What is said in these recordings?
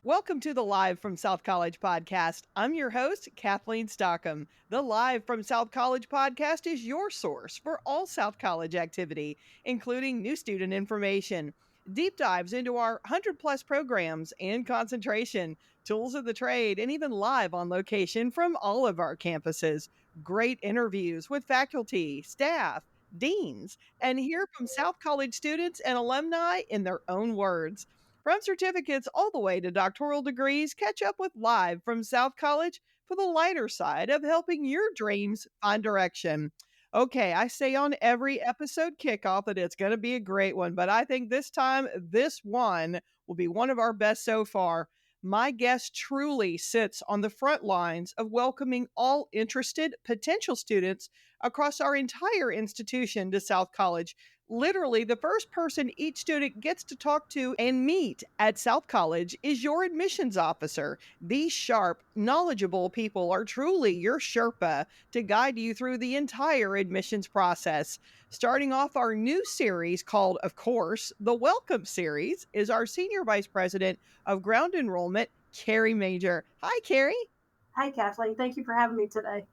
Welcome to the Live from South College podcast. I'm your host, Kathleen Stockham. The Live from South College podcast is your source for all South College activity, including new student information, deep dives into our 100+ programs and concentration, tools of the trade, and even live on location from all of our campuses. Great interviews with faculty, staff, deans, and hear from South College students and alumni in their own words. From certificates all the way to doctoral degrees, catch up with Live from South College for the lighter side of helping your dreams find direction. Okay, I say on every episode kickoff that it's going to be a great one, but I think this time, this one will be one of our best so far. My guest truly sits on the front lines of welcoming all interested potential students across our entire institution to South College. Literally, the first person each student gets to talk to and meet at South College is your admissions officer. These sharp, knowledgeable people are truly your Sherpa to guide you through the entire admissions process. Starting off our new series called, of course, the Welcome Series, is our Senior Vice President of Ground Enrollment, Carrie Major. Hi, Carrie. Hi, Kathleen. Thank you for having me today.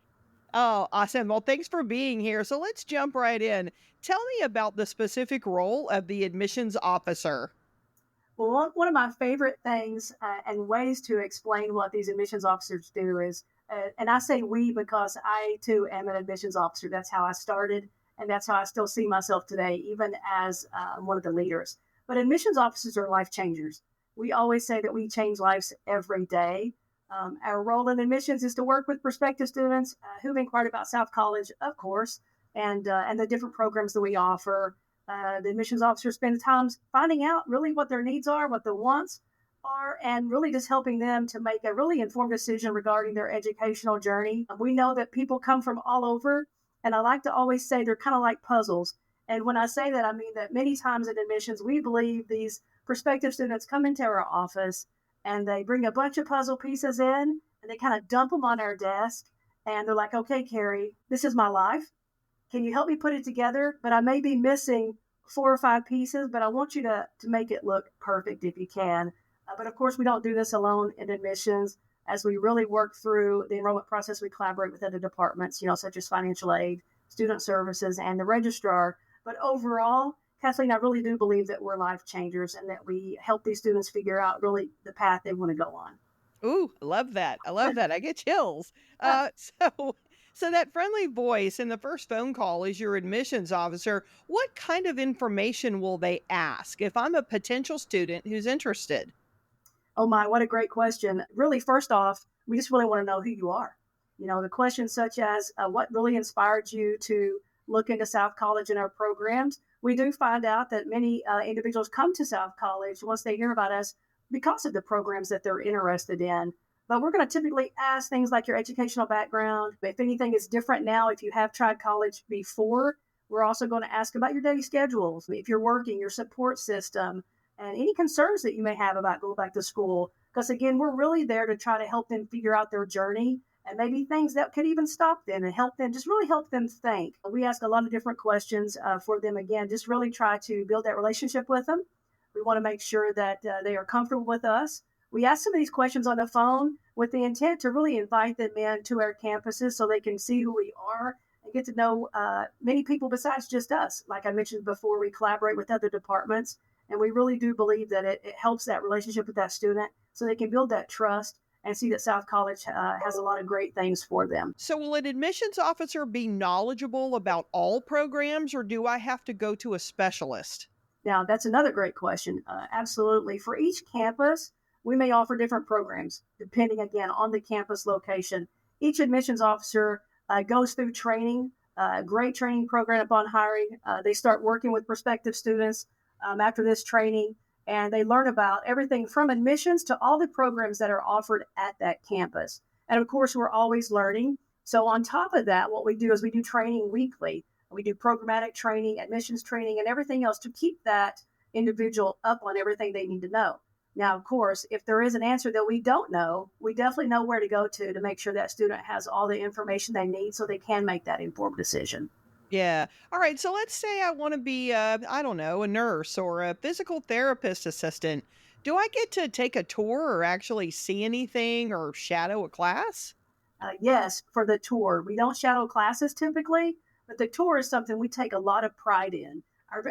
Oh, awesome. Well, thanks for being here. So let's jump right in. Tell me about the specific role of the admissions officer. Well, one of my favorite things and ways to explain what these admissions officers do is, and I say we because I too am an admissions officer. That's how I started, and that's how I still see myself today, even as one of the leaders. But admissions officers are life changers. We always say that we change lives every day. Our role in admissions is to work with prospective students who've inquired about South College, of course, and the different programs that we offer. The admissions officer spends time finding out really what their needs are, what their wants are, and really just helping them to make a really informed decision regarding their educational journey. We know that people come from all over, and I like to always say they're kind of like puzzles. And when I say that, I mean that many times in admissions, we believe these prospective students come into our office and they bring a bunch of puzzle pieces in and they kind of dump them on our desk. And they're like, okay, Carrie, this is my life. Can you help me put it together? But I may be missing 4 or 5 pieces, but I want you to make it look perfect if you can. But of course, we don't do this alone in admissions. As we really work through the enrollment process, we collaborate with other departments, such as financial aid, student services, and the registrar. But overall, Kathleen, I really do believe that we're life changers and that we help these students figure out really the path they want to go on. Ooh, I love that. I love that. I get chills. So that friendly voice in the first phone call is your admissions officer. What kind of information will they ask if I'm a potential student who's interested? Oh my, what a great question. Really, first off, we just really want to know who you are. The questions such as what really inspired you to look into South College and our programs. We do find out that many individuals come to South College once they hear about us because of the programs that they're interested in. But we're going to typically ask things like your educational background. If anything is different now, if you have tried college before, we're also going to ask about your daily schedules, if you're working, your support system, and any concerns that you may have about going back to school. Because again, we're really there to try to help them figure out their journey and maybe things that could even stop them and help them, just really help them think. We ask a lot of different questions for them. Again, just really try to build that relationship with them. We want to make sure that they are comfortable with us. We ask some of these questions on the phone with the intent to really invite them in to our campuses so they can see who we are and get to know many people besides just us. Like I mentioned before, we collaborate with other departments, and we really do believe that it helps that relationship with that student so they can build that trust and see that South College has a lot of great things for them. So will an admissions officer be knowledgeable about all programs, or do I have to go to a specialist? Now, that's another great question. Absolutely. For each campus, we may offer different programs, depending, again, on the campus location. Each admissions officer goes through training, great training program upon hiring. They start working with prospective students after this training, and they learn about everything from admissions to all the programs that are offered at that campus. And of course, we're always learning. So on top of that, what we do is we do training weekly. We do programmatic training, admissions training, and everything else to keep that individual up on everything they need to know. Now, of course, if there is an answer that we don't know, we definitely know where to go to make sure that student has all the information they need so they can make that informed decision. Yeah. All right. So let's say I want to be, I don't know, a nurse or a physical therapist assistant. Do I get to take a tour or actually see anything or shadow a class? Yes, for the tour. We don't shadow classes typically, but the tour is something we take a lot of pride in.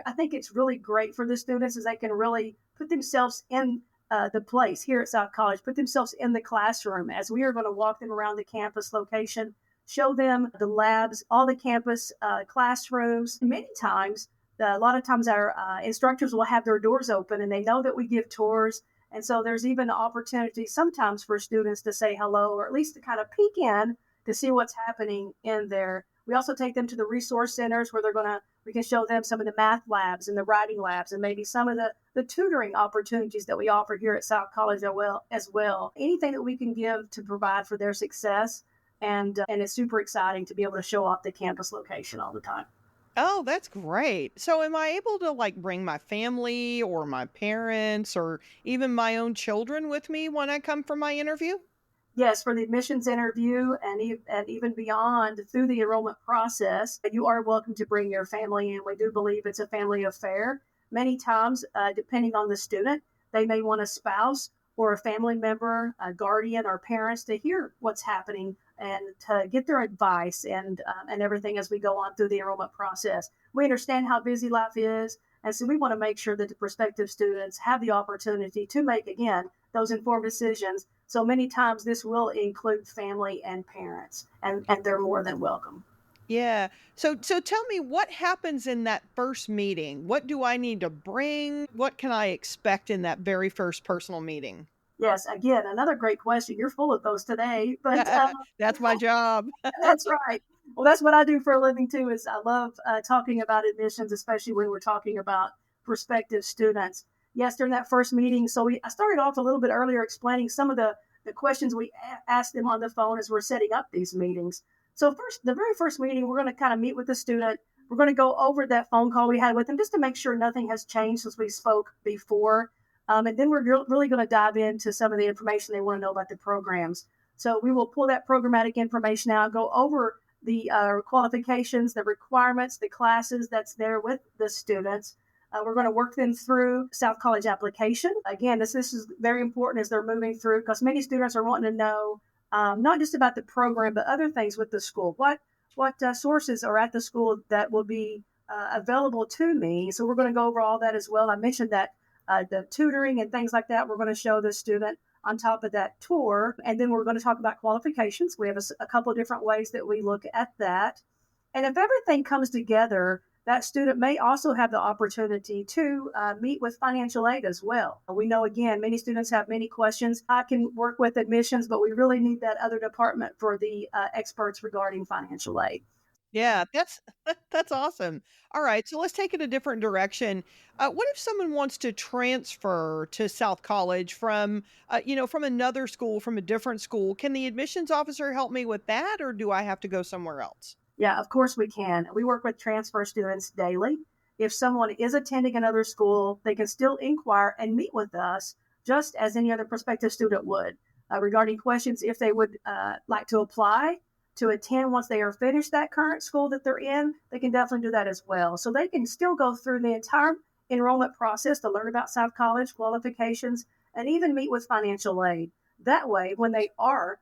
I think it's really great for the students as they can really put themselves in the place here at South College, put themselves in the classroom as we are going to walk them around the campus location, show them the labs, all the campus classrooms. Many times, a lot of times our instructors will have their doors open and they know that we give tours, and so there's even an opportunity sometimes for students to say hello or at least to kind of peek in to see what's happening in there. We also take them to the resource centers where we can show them some of the math labs and the writing labs and maybe some of the tutoring opportunities that we offer here at South College as well. Anything that we can give to provide for their success. And it's super exciting to be able to show off the campus location all the time. Oh, that's great. So am I able to like bring my family or my parents or even my own children with me when I come for my interview? Yes, for the admissions interview and even beyond through the enrollment process, you are welcome to bring your family in. We do believe it's a family affair. Many times, depending on the student, they may want a spouse or a family member, a guardian, or parents to hear what's happening and to get their advice and everything as we go on through the enrollment process. We understand how busy life is, and so we want to make sure that the prospective students have the opportunity to make again those informed decisions. So many times this will include family and parents, and they're more than welcome. Yeah. So tell me what happens in that first meeting? What do I need to bring? What can I expect in that very first personal meeting? Yes, again, another great question. You're full of those today, but That's my job. that's right. Well, that's what I do for a living too. Is I love talking about admissions, especially when we're talking about prospective students. Yes, during that first meeting, I started off a little bit earlier explaining some of the questions we asked them on the phone as we're setting up these meetings. So the very first meeting, we're going to kind of meet with the student. We're going to go over that phone call we had with them just to make sure nothing has changed since we spoke before. And then we're really going to dive into some of the information they want to know about the programs. So we will pull that programmatic information out, go over the qualifications, the requirements, the classes that's there with the students. We're going to work them through South College application. Again, this is very important as they're moving through because many students are wanting to know not just about the program, but other things with the school. What sources are at the school that will be available to me? So we're going to go over all that as well. I mentioned that the tutoring and things like that, we're going to show the student on top of that tour. And then we're going to talk about qualifications. We have a couple of different ways that we look at that. And if everything comes together, that student may also have the opportunity to meet with financial aid as well. We know, again, many students have many questions. I can work with admissions, but we really need that other department for the experts regarding financial aid. Yeah, that's that's awesome. All right, so let's take it a different direction. What if someone wants to transfer to South College from, from another school, from a different school? Can the admissions officer help me with that, or do I have to go somewhere else? Yeah, of course we can. We work with transfer students daily. If someone is attending another school, they can still inquire and meet with us just as any other prospective student would regarding questions if they would like to apply to attend once they are finished that current school that they're in. They can definitely do that as well. So they can still go through the entire enrollment process to learn about South College qualifications and even meet with financial aid. That way, when they are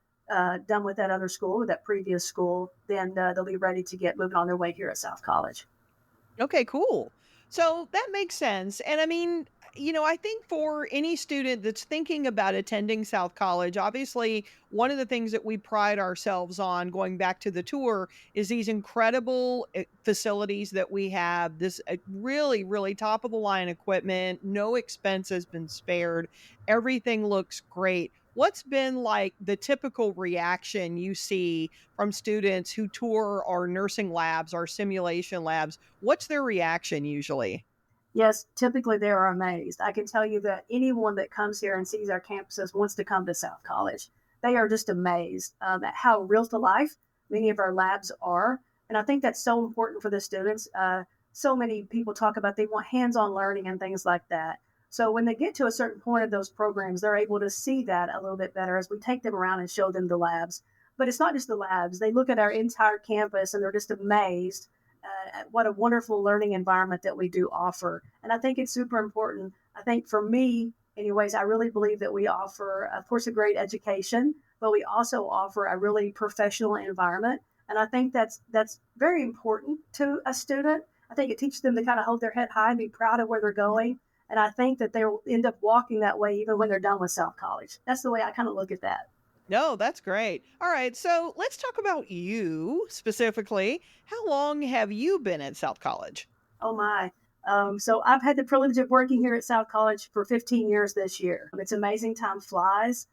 done with that other school, with that previous school, then they'll be ready to get moving on their way here at South College. Okay, cool. So that makes sense. And I mean, I think for any student that's thinking about attending South College, obviously, one of the things that we pride ourselves on going back to the tour is these incredible facilities that we have. This really, really top of the line equipment. No expense has been spared. Everything looks great. What's been like the typical reaction you see from students who tour our nursing labs, our simulation labs? What's their reaction usually? Yes, typically they are amazed. I can tell you that anyone that comes here and sees our campuses wants to come to South College. They are just amazed at how real to life many of our labs are. And I think that's so important for the students. So many people talk about they want hands on learning and things like that. So when they get to a certain point of those programs, they're able to see that a little bit better as we take them around and show them the labs. But it's not just the labs. They look at our entire campus and they're just amazed what a wonderful learning environment that we do offer. And I think it's super important. I think for me, Anyways, I really believe that we offer, of course, a great education, but we also offer a really professional environment. And I think that's very important to a student. I think it teaches them to kind of hold their head high and be proud of where they're going. And I think that they will end up walking that way even when they're done with South College. That's the way I kind of look at that. No, that's great. All right, so let's talk about you specifically. How long have you been at South College? Oh my. So I've had the privilege of working here at South College for 15 years this year. It's amazing. Time flies.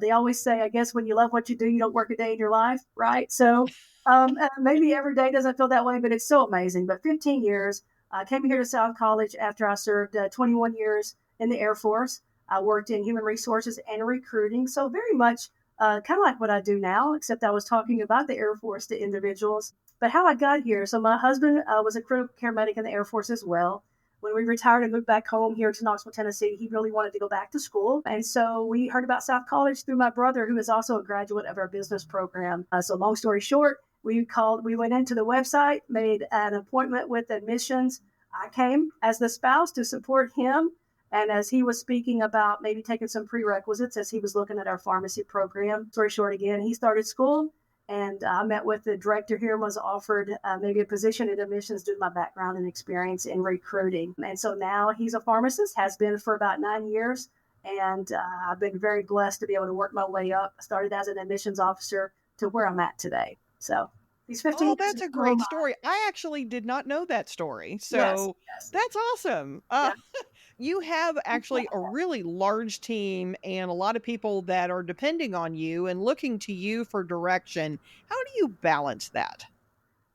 They always say, I guess when you love what you do, you don't work a day in your life, right? So maybe every day doesn't feel that way, but it's so amazing. But 15 years, I came here to South College after I served 21 years in the Air Force. I worked in human resources and recruiting. So very much kind of like what I do now, except I was talking about the Air Force to individuals. But how I got here, so my husband was a critical care medic in the Air Force as well. When we retired and moved back home here to Knoxville, Tennessee, he really wanted to go back to school. And so we heard about South College through my brother, who is also a graduate of our business program. So long story short, we went into the website, made an appointment with admissions. I came as the spouse to support him. And as he was speaking about maybe taking some prerequisites as he was looking at our pharmacy program, story short again, he started school. And I met with the director here and was offered maybe a position in admissions due to my background and experience in recruiting. And so now he's a pharmacist, has been for about 9 years. And I've been very blessed to be able to work my way up. I started as an admissions officer to where I'm at today. So these 15 Oh, years that's is a a long great story. I actually did not know that story. Yes, So yes, that's awesome. yeah. You have actually a really large team and a lot of people that are depending on you and looking to you for direction. How do you balance that?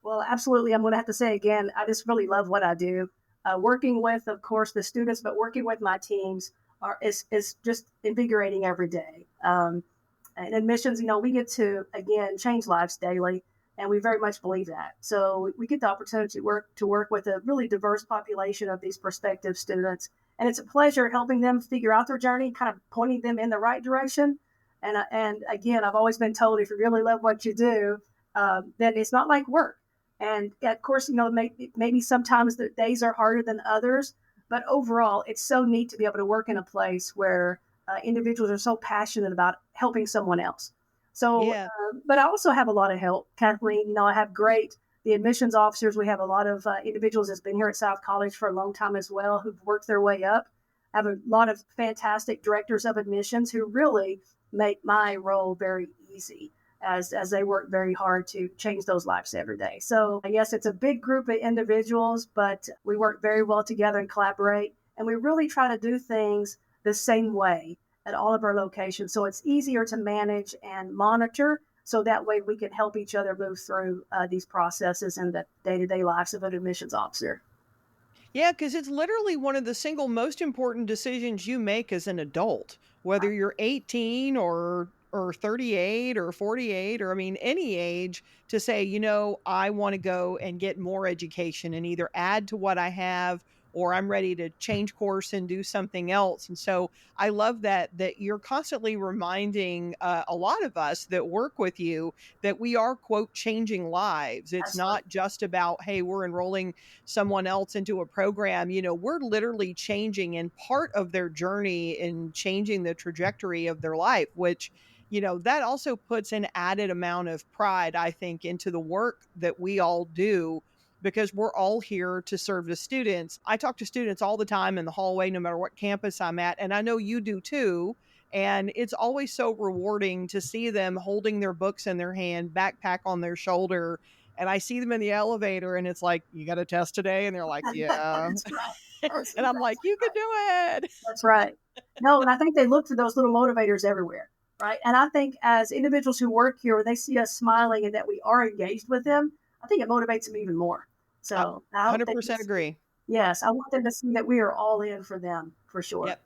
Well, absolutely. I'm going to have to say again, I just really love what I do. Working with, of course, the students, but working with my teams is just invigorating every day. And admissions, we get to again change lives daily, and we very much believe that. So we get the opportunity to work with a really diverse population of these prospective students, and it's a pleasure helping them figure out their journey, kind of pointing them in the right direction. And again, I've always been told if you really love what you do, then it's not like work. And of course, maybe sometimes the days are harder than others, but overall, it's so neat to be able to work in a place where individuals are so passionate about helping someone else. So, Yeah. but I also have a lot of help, Kathleen. I have the admissions officers. We have a lot of individuals that's been here at South College for a long time as well, who've worked their way up. I have a lot of fantastic directors of admissions who really make my role very easy as they work very hard to change those lives every day. So yes, it's a big group of individuals, but we work very well together and collaborate. And we really try to do things the same way at all of our locations. So it's easier to manage and monitor. So that way we can help each other move through these processes in the day-to-day lives of an admissions officer. Yeah, because it's literally one of the single most important decisions you make as an adult, whether you're 18 or 38 or 48 or I mean any age to say, I want to go and get more education and either add to what I have or I'm ready to change course and do something else. And so I love that you're constantly reminding a lot of us that work with you that we are quote changing lives. It's Absolutely. not just about, hey, we're enrolling someone else into a program. We're literally changing in part of their journey and changing the trajectory of their life, which that also puts an added amount of pride, I think, into the work that we all do because we're all here to serve the students. I talk to students all the time in the hallway, no matter what campus I'm at, and I know you do too. And it's always so rewarding to see them holding their books in their hand, backpack on their shoulder. And I see them in the elevator and it's like, you got a test today? And they're like, yeah. That's right. That's And I'm like, exactly you can right. do it. That's right. No, and I think they look for those little motivators everywhere, right? And I think as individuals who work here, when they see us smiling and that we are engaged with them, I think it motivates them even more. I So I hope they 100% just, agree. yes, I want them to see that we are all in for them for sure. Yep.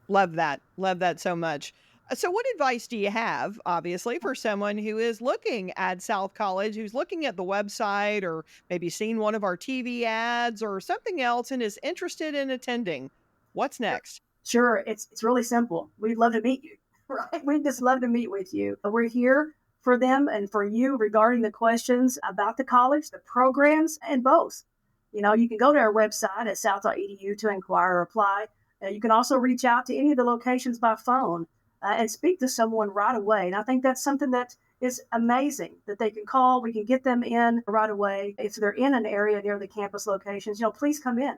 Love that. Love that so much. So, what advice do you have, obviously, for someone who is looking at South College, who's looking at the website or maybe seen one of our TV ads or something else and is interested in attending? What's next? Sure, it's really simple. We'd love to meet you, right? We'd just love to meet with you. We're here for them and for you regarding the questions about the college, the programs, and both. You can go to our website at south.edu to inquire or apply. You can also reach out to any of the locations by phone and speak to someone right away. And I think that's something that is amazing that they can call. We can get them in right away. If they're in an area near the campus locations, please come in.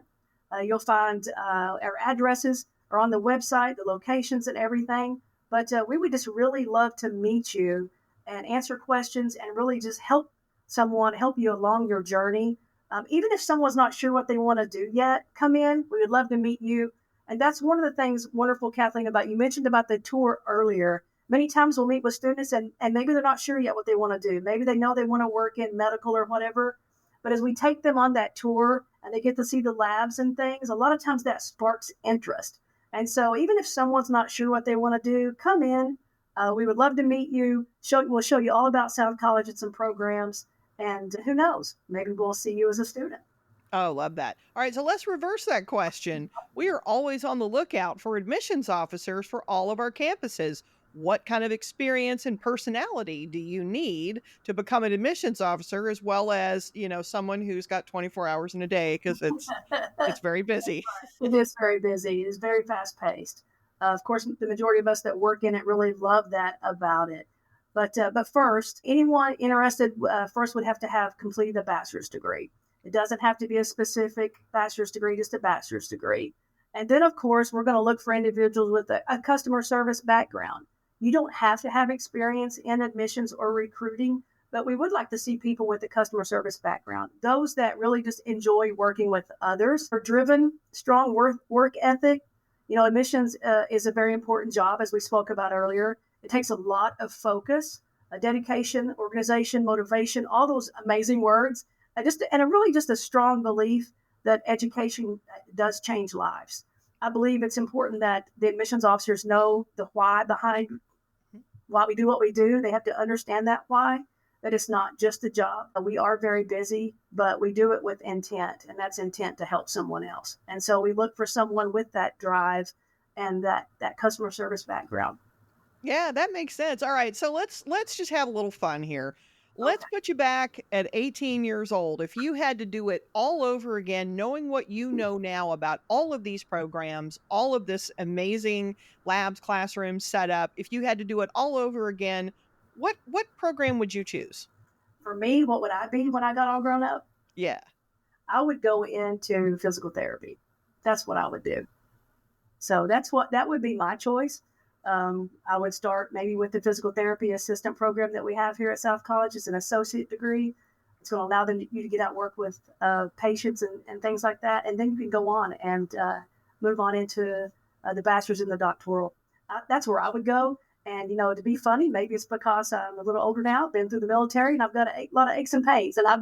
You'll find our addresses are on the website, the locations and everything. But we would just really love to meet you and answer questions and really just help you along your journey. Even if someone's not sure what they want to do yet, come in. We would love to meet you. And that's one of the things wonderful, Kathleen, about you mentioned about the tour earlier. Many times we'll meet with students and maybe they're not sure yet what they want to do. Maybe they know they want to work in medical or whatever. But as we take them on that tour and they get to see the labs and things, a lot of times that sparks interest. And so even if someone's not sure what they want to do, come in. We would love to meet you. We'll show you all about South College and some programs. And who knows, maybe we'll see you as a student. Oh, love that. All right, so let's reverse that question. We are always on the lookout for admissions officers for all of our campuses. What kind of experience and personality do you need to become an admissions officer, as well as, someone who's got 24 hours in a day, because it's very busy. It is very busy. It is very fast paced. Of course, the majority of us that work in it really love that about it. But first, anyone interested first would have to have completed a bachelor's degree. It doesn't have to be a specific bachelor's degree, just a bachelor's degree. And then, of course, we're going to look for individuals with a customer service background. You don't have to have experience in admissions or recruiting, but we would like to see people with a customer service background. Those that really just enjoy working with others, are driven, strong work ethic. Admissions is a very important job, as we spoke about earlier. It takes a lot of focus, dedication, organization, motivation, all those amazing words. And just a strong belief that education does change lives. I believe it's important that the admissions officers know the why behind why we do what we do. They have to understand that why, that it's not just a job. We are very busy, but we do it with intent, and that's intent to help someone else. And so we look for someone with that drive and that customer service background. Yeah, that makes sense. All right, so let's just have a little fun here. Let's put you back at 18 years old. If you had to do it all over again, knowing what you know now about all of these programs, all of this amazing labs, classrooms setup, if you had to do it all over again, what program would you choose? For me, what would I be when I got all grown up? Yeah. I would go into physical therapy. That's what I would do. So that would be my choice. I would start maybe with the physical therapy assistant program that we have here at South College. It's an associate degree. It's going to allow you to get out and work with patients and things like that. And then you can go on and move on into the bachelor's and the doctoral. That's where I would go. And, to be funny, maybe it's because I'm a little older now, been through the military, and I've got a lot of aches and pains. And I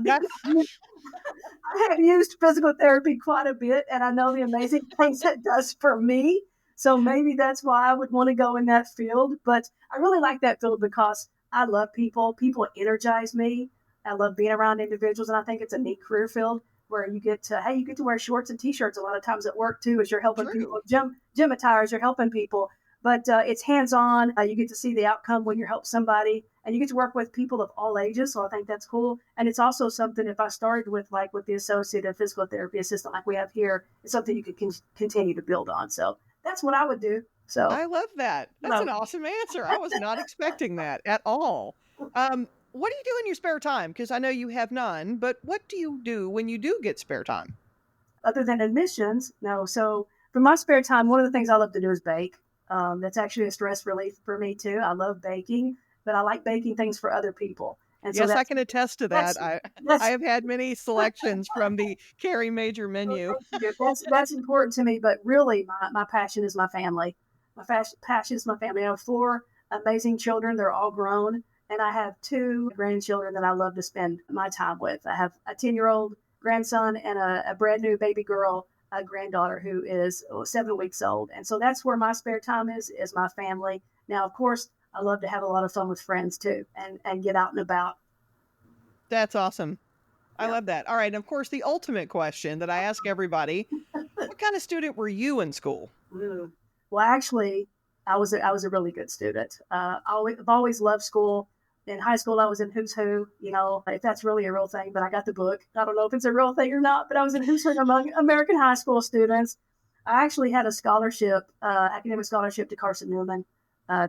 have used physical therapy quite a bit, and I know the amazing things it does for me. So maybe that's why I would want to go in that field. But I really like that field because I love people. People energize me. I love being around individuals. And I think it's a neat career field where you get to wear shorts and T-shirts a lot of times at work, too, as you're helping people. Gym attires, you're helping people. But it's hands-on. You get to see the outcome when you help somebody. And you get to work with people of all ages. So I think that's cool. And it's also something, if I started with the associate and physical therapy assistant like we have here, it's something you could continue to build on. So that's what I would do. So I love that. That's an awesome answer. I was not expecting that at all. What do you do in your spare time? Because I know you have none, but what do you do when you do get spare time? Other than admissions, no. So for my spare time, one of the things I love to do is bake. That's actually a stress relief for me too. I love baking, but I like baking things for other people. And yes, I can attest to that. I have had many selections from the Carrie Major menu. That's important to me, but really my passion is my family. My passion is my family. I have 4 amazing children. They're all grown. And I have 2 grandchildren that I love to spend my time with. I have a 10-year-old grandson and a brand new baby girl, a granddaughter who is 7 weeks old. And so that's where my spare time is my family. Now, of course, I love to have a lot of fun with friends too and get out and about. That's awesome. I love that. All right. And of course, the ultimate question that I ask everybody, what kind of student were you in school? Well, actually, I was a really good student. I've always loved school. In high school, I was in Who's Who, if that's really a real thing, but I got the book. I don't know if it's a real thing or not, but I was in Who's Who among American high school students. I actually had a scholarship, academic scholarship to Carson Newman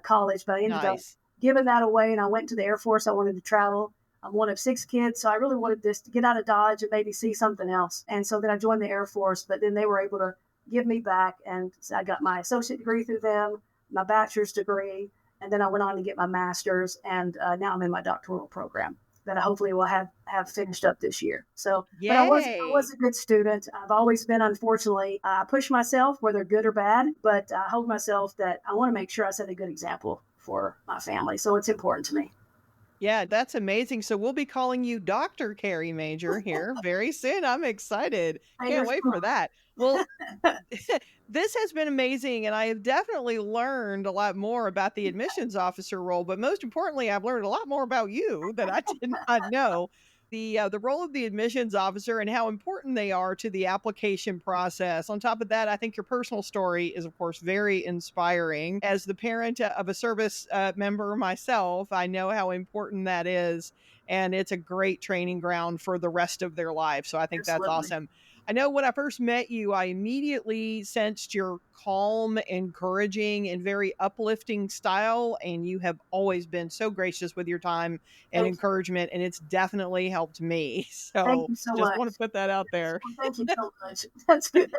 College, but I ended up Nice. giving that away, and I went to the Air Force. I wanted to travel. I'm one of 6 kids, so I really wanted this to get out of Dodge and maybe see something else. And so then I joined the Air Force, but then they were able to give me back, and so I got my associate degree through them, my bachelor's degree, and then I went on to get my master's, and now I'm in my doctoral program that I hopefully will have finished up this year. So, but I Yay. was a good student. I've always been, unfortunately, I push myself, whether good or bad, but I hold myself that I want to make sure I set a good example for my family. So it's important to me. Yeah, that's amazing. So we'll be calling you Dr. Carrie Major here very soon. I'm excited. Can't Fingers wait for that. Well, this has been amazing, and I have definitely learned a lot more about the admissions officer role, but most importantly, I've learned a lot more about you that I did not know. The role of the admissions officer and how important they are to the application process. On top of that, I think your personal story is, of course, very inspiring. As the parent of a service member myself, I know how important that is, and it's a great training ground for the rest of their life. So I think that's Absolutely. awesome. I know when I first met you, I immediately sensed your calm, encouraging, and very uplifting style. And you have always been so gracious with your time and Thank you. encouragement. And it's definitely helped me. Thank So you so just much. want to put that out Yes. there. Well, thank you so much. That's good.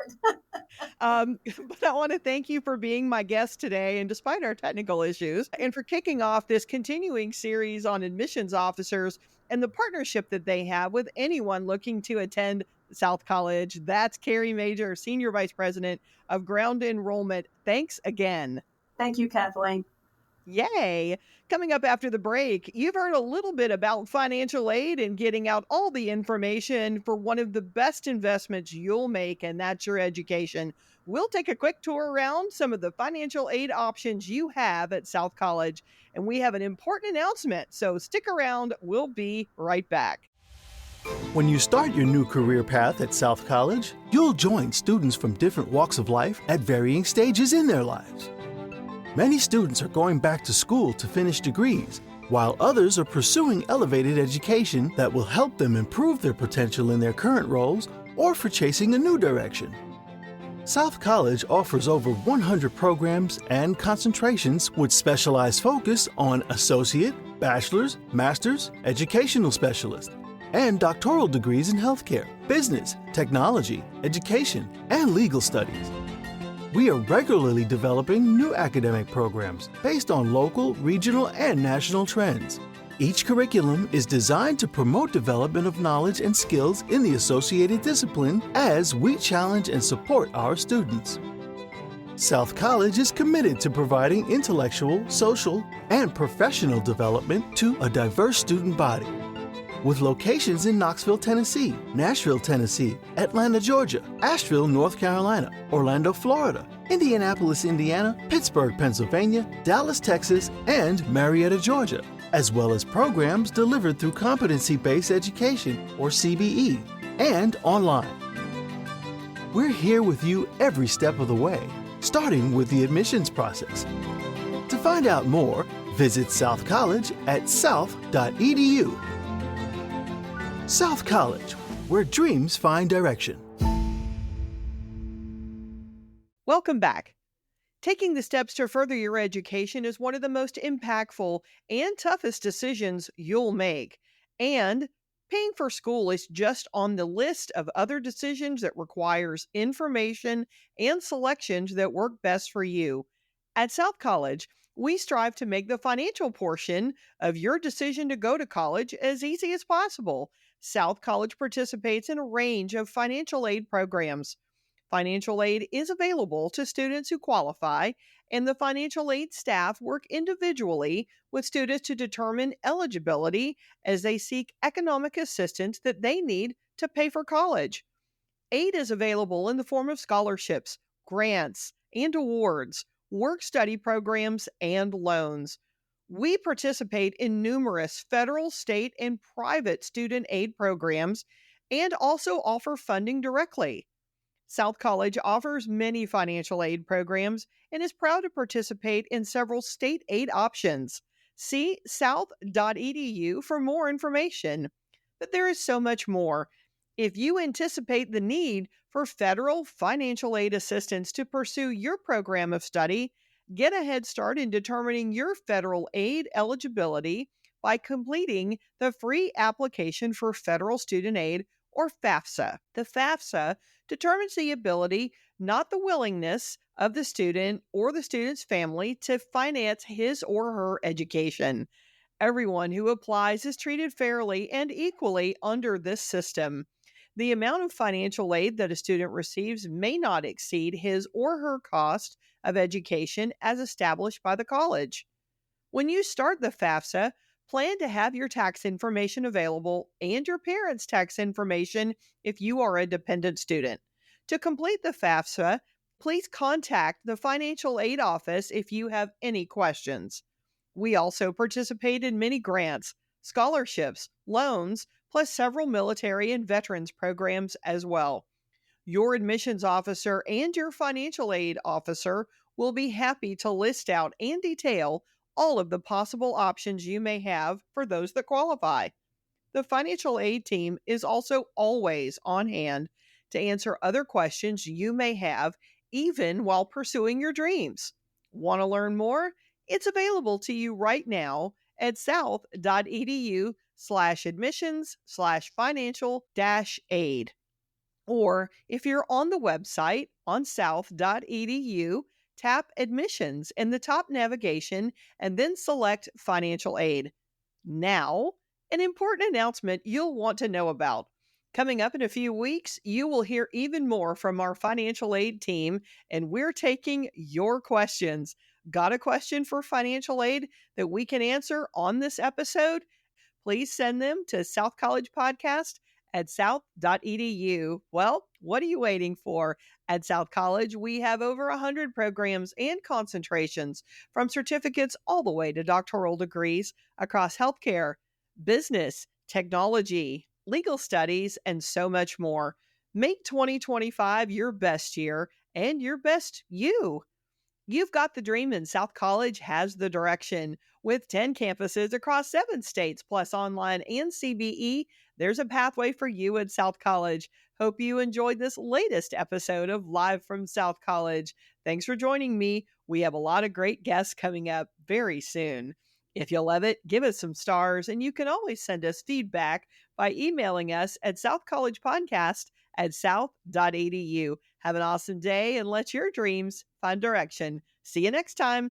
But I want to thank you for being my guest today, and despite our technical issues, and for kicking off this continuing series on admissions officers and the partnership that they have with anyone looking to attend South College. That's Carrie Major, Senior Vice President of Ground Enrollment. Thanks again. Thank you, Kathleen. Yay. Coming up after the break, you've heard a little bit about financial aid and getting out all the information for one of the best investments you'll make, and that's your education. We'll take a quick tour around some of the financial aid options you have at South College, and we have an important announcement. So stick around. We'll be right back. When you start your new career path at South College, you'll join students from different walks of life at varying stages in their lives. Many students are going back to school to finish degrees, while others are pursuing elevated education that will help them improve their potential in their current roles or for chasing a new direction. South College offers over 100 programs and concentrations with specialized focus on associate, bachelor's, master's, educational specialist, and doctoral degrees in healthcare, business, technology, education, and legal studies. We are regularly developing new academic programs based on local, regional, and national trends. Each curriculum is designed to promote development of knowledge and skills in the associated discipline as we challenge and support our students. South College is committed to providing intellectual, social, and professional development to a diverse student body. With locations in Knoxville, Tennessee, Nashville, Tennessee, Atlanta, Georgia, Asheville, North Carolina, Orlando, Florida, Indianapolis, Indiana, Pittsburgh, Pennsylvania, Dallas, Texas, and Marietta, Georgia, as well as programs delivered through Competency-Based Education, or CBE, and online. We're here with you every step of the way, starting with the admissions process. To find out more, visit South College at south.edu. South College, where dreams find direction. Welcome back. Taking the steps to further your education is one of the most impactful and toughest decisions you'll make. And paying for school is just on the list of other decisions that requires information and selections that work best for you. At South College, we strive to make the financial portion of your decision to go to college as easy as possible. South College participates in a range of financial aid programs. Financial aid is available to students who qualify, and the financial aid staff work individually with students to determine eligibility as they seek economic assistance that they need to pay for college. Aid is available in the form of scholarships, grants, and awards, work study programs, and loans. We participate in numerous federal, state, and private student aid programs and also offer funding directly. South College offers many financial aid programs and is proud to participate in several state aid options. See south.edu for more information. But there is so much more. If you anticipate the need for federal financial aid assistance to pursue your program of study, get a head start in determining your federal aid eligibility by completing the free application for federal student aid, or FAFSA. The FAFSA determines the ability, not the willingness, of the student or the student's family to finance his or her education. Everyone who applies is treated fairly and equally under this system. The amount of financial aid that a student receives may not exceed his or her cost of education as established by the college. When you start the FAFSA, plan to have your tax information available and your parents' tax information if you are a dependent student. To complete the FAFSA, please contact the Financial Aid Office if you have any questions. We also participate in many grants, scholarships, loans, plus several military and veterans programs as well. Your admissions officer and your financial aid officer will be happy to list out and detail all of the possible options you may have for those that qualify. The financial aid team is also always on hand to answer other questions you may have, even while pursuing your dreams. Want to learn more? It's available to you right now at south.edu/admissions/financial-aid. Or if you're on the website on south.edu, tap Admissions in the top navigation and then select Financial Aid. Now, an important announcement you'll want to know about. Coming up in a few weeks, you will hear even more from our financial aid team, and we're taking your questions. Got a question for financial aid that we can answer on this episode? Please send them to southcollegepodcast@south.edu. Well, what are you waiting for? At South College, we have over 100 programs and concentrations, from certificates all the way to doctoral degrees across healthcare, business, technology, legal studies, and so much more. Make 2025 your best year and your best you. You've got the dream, and South College has the direction. With 10 campuses across 7 states, plus online and CBE, there's a pathway for you at South College. Hope you enjoyed this latest episode of Live from South College. Thanks for joining me. We have a lot of great guests coming up very soon. If you love it, give us some stars, and you can always send us feedback by emailing us at southcollegepodcast@south.edu. Have an awesome day and let your dreams find direction. See you next time.